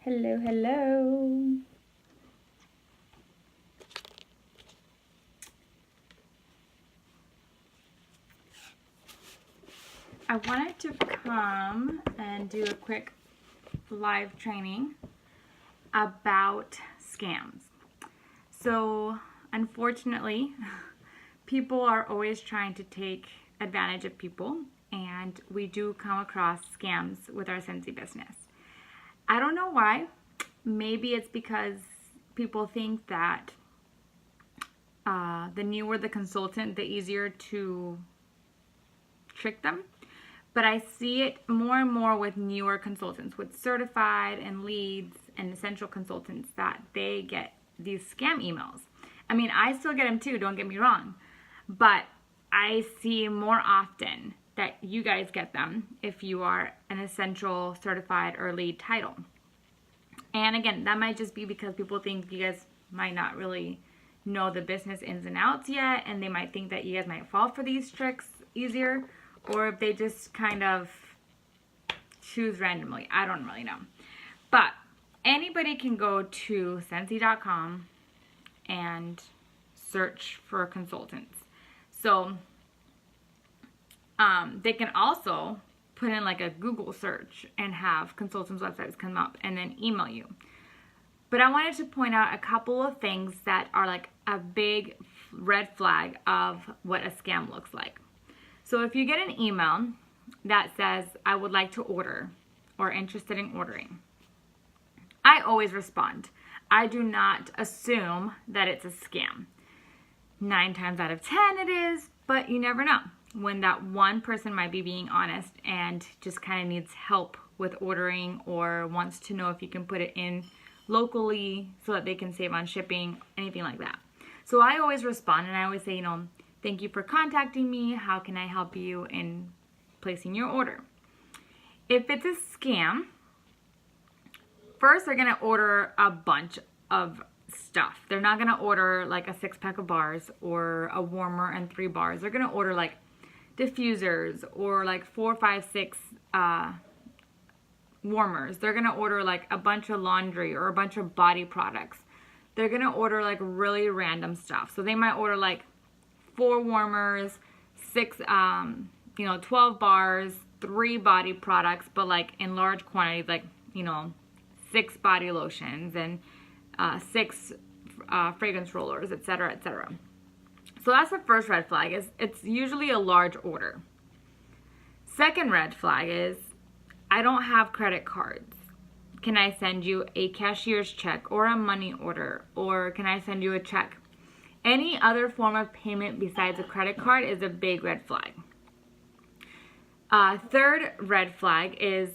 Hello, hello. I wanted to come and do a quick live training about scams. So, unfortunately, people are always trying to take advantage of people, and we do come across scams with our Scentsy business. I don't know why. Maybe it's because people think that the newer the consultant, the easier to trick them. But I see it more and more with newer consultants, with certified and leads and essential consultants, that they get these scam emails. I mean, I still get them too, don't get me wrong. But I see more often that you guys get them if you are an essential, certified, or lead title. And again, that might just be because people think you guys might not really know the business ins and outs yet, and they might think that you guys might fall for these tricks easier, or if they just kind of choose randomly. I don't really know. But anybody can go to Scentsy.com and search for consultants. So they can also put in like a Google search and have consultants' websites come up and then email you. But I wanted to point out a couple of things that are like a big red flag of what a scam looks like. So if you get an email that says, I would like to order or interested in ordering, I always respond. I do not assume that it's a scam. 9 times out of 10 it is, but you never know when that one person might be being honest and just kind of needs help with ordering, or wants to know if you can put it in locally so that they can save on shipping, anything like that. So I always respond, and I always say, thank you for contacting me. How can I help you in placing your order? If it's a scam, first they're going to order a bunch of stuff. They're not going to order like a 6-pack of bars or a warmer and 3 bars. They're going to order like diffusers or like 4, 5, 6 warmers. They're going to order like a bunch of laundry or a bunch of body products. They're going to order like really random stuff. So they might order like 4 warmers, 6, 12 bars, 3 body products, but like in large quantities, like, 6 body lotions and 6 fragrance rollers, etc., etc. So that's the first red flag, is it's usually a large order. Second red flag is, I don't have credit cards. Can I send you a cashier's check or a money order, or can I send you a check? Any other form of payment besides a credit card is a big red flag. Third red flag is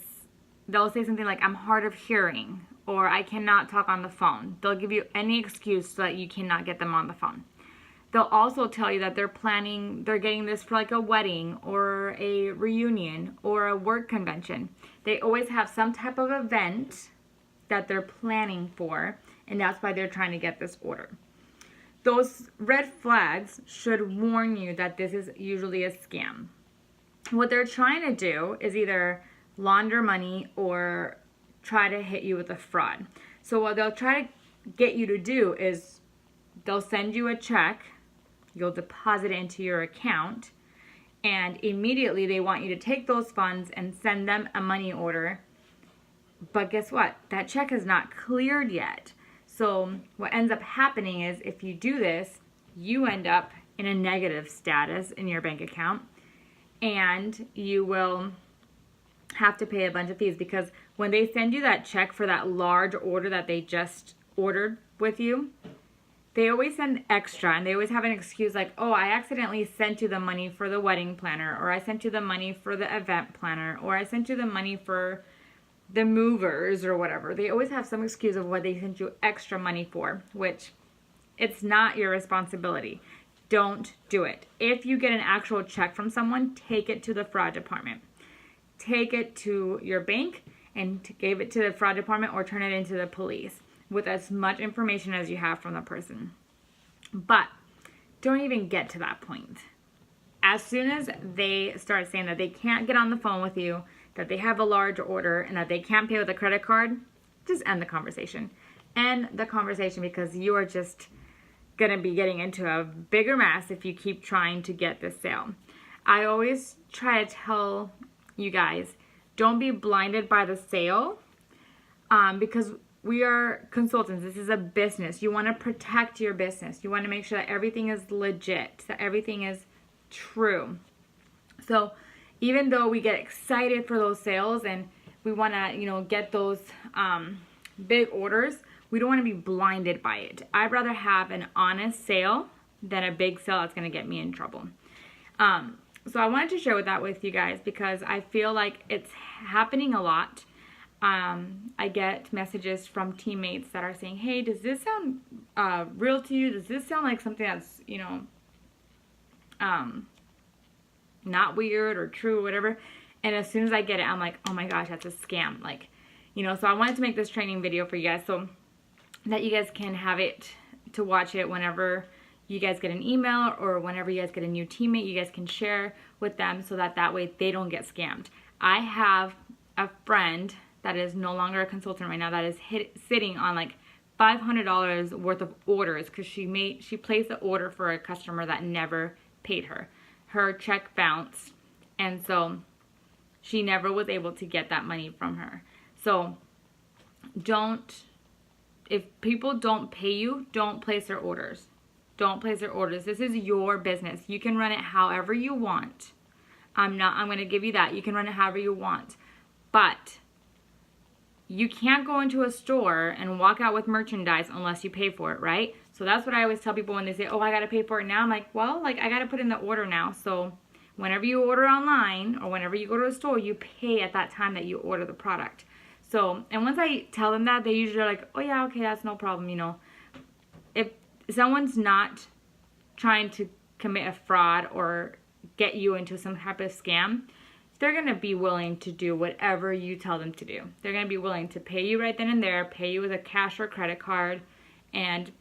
they'll say something like, I'm hard of hearing, or I cannot talk on the phone. They'll give you any excuse so that you cannot get them on the phone. They'll also tell you that they're getting this for like a wedding or a reunion or a work convention. They always have some type of event that they're planning for, and that's why they're trying to get this order. Those red flags should warn you that this is usually a scam. What they're trying to do is either launder money or try to hit you with a fraud. So what they'll try to get you to do is they'll send you a check, you'll deposit it into your account, and immediately they want you to take those funds and send them a money order. But guess what? That check is not cleared yet. So what ends up happening is, if you do this, you end up in a negative status in your bank account, and you will have to pay a bunch of fees, because when they send you that check for that large order that they just ordered with you, they always send extra, and they always have an excuse like, oh, I accidentally sent you the money for the wedding planner, or I sent you the money for the event planner, or I sent you the money for the movers or whatever. They always have some excuse of what they sent you extra money for, which it's not your responsibility. Don't do it. If you get an actual check from someone, take it to the fraud department. Take it to your bank and give it to the fraud department, or turn it into the police with as much information as you have from the person. But don't even get to that point. As soon as they start saying that they can't get on the phone with you, that they have a large order, and that they can't pay with a credit card, just end the conversation. End the conversation, because you are just going to be getting into a bigger mess if you keep trying to get this sale. I always try to tell you guys, don't be blinded by the sale, because we are consultants. This is a business. You want to protect your business. You want to make sure that everything is legit, that everything is true. So even though we get excited for those sales and we want to, get those big orders, we don't want to be blinded by it. I'd rather have an honest sale than a big sale that's going to get me in trouble. So I wanted to share that with you guys because I feel like it's happening a lot. I get messages from teammates that are saying, hey, does this sound real to you? Does this sound like something that's, not weird or true or whatever? And as soon as I get it, I'm like, oh my gosh, that's a scam. Like, so I wanted to make this training video for you guys so that you guys can have it to watch it whenever you guys get an email or whenever you guys get a new teammate. You guys can share with them so that way they don't get scammed. I have a friend that is no longer a consultant right now that is sitting on like $500 worth of orders because she placed an order for a customer that never paid her. Her check bounced, and so she never was able to get that money from her. So if people don't pay you, don't place their orders. Don't place their orders. This is your business. You can run it however you want. I'm going to give you that. You can run it however you want. But you can't go into a store and walk out with merchandise unless you pay for it, right? So that's what I always tell people when they say, oh, I got to pay for it now. I'm like, well, I got to put in the order now. So whenever you order online or whenever you go to a store, you pay at that time that you order the product. So, and once I tell them that, they usually are like, oh yeah, okay, that's no problem, If someone's not trying to commit a fraud or get you into some type of scam, they're going to be willing to do whatever you tell them to do. They're going to be willing to pay you right then and there, pay you with a cash or credit card, and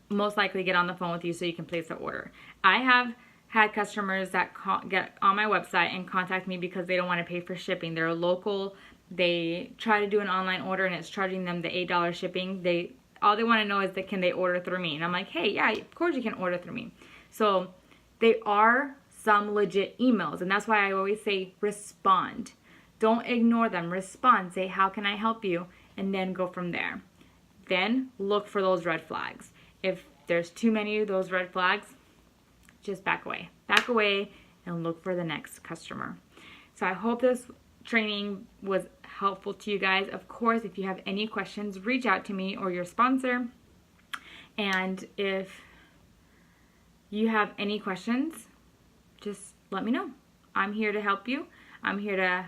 most likely get on the phone with you so you can place the order. I have had customers that get on my website and contact me because they don't want to pay for shipping. They're local. They try to do an online order and it's charging them the $8 shipping. All they want to know is that can they order through me? And I'm like, hey, yeah, of course you can order through me. So they are some legit emails, and that's why I always say respond. Don't ignore them. Respond. Say, how can I help you? And then go from there. Then look for those red flags. If there's too many of those red flags, just back away. Back away and look for the next customer. So I hope this training was helpful to you guys. Of course, if you have any questions, reach out to me or your sponsor. And if you have any questions, just let me know. I'm here to help you. I'm here to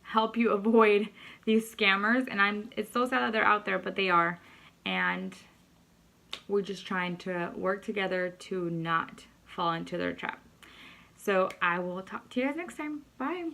help you avoid these scammers. And it's so sad that they're out there, but they are. And we're just trying to work together to not fall into their trap. So I will talk to you guys next time. Bye.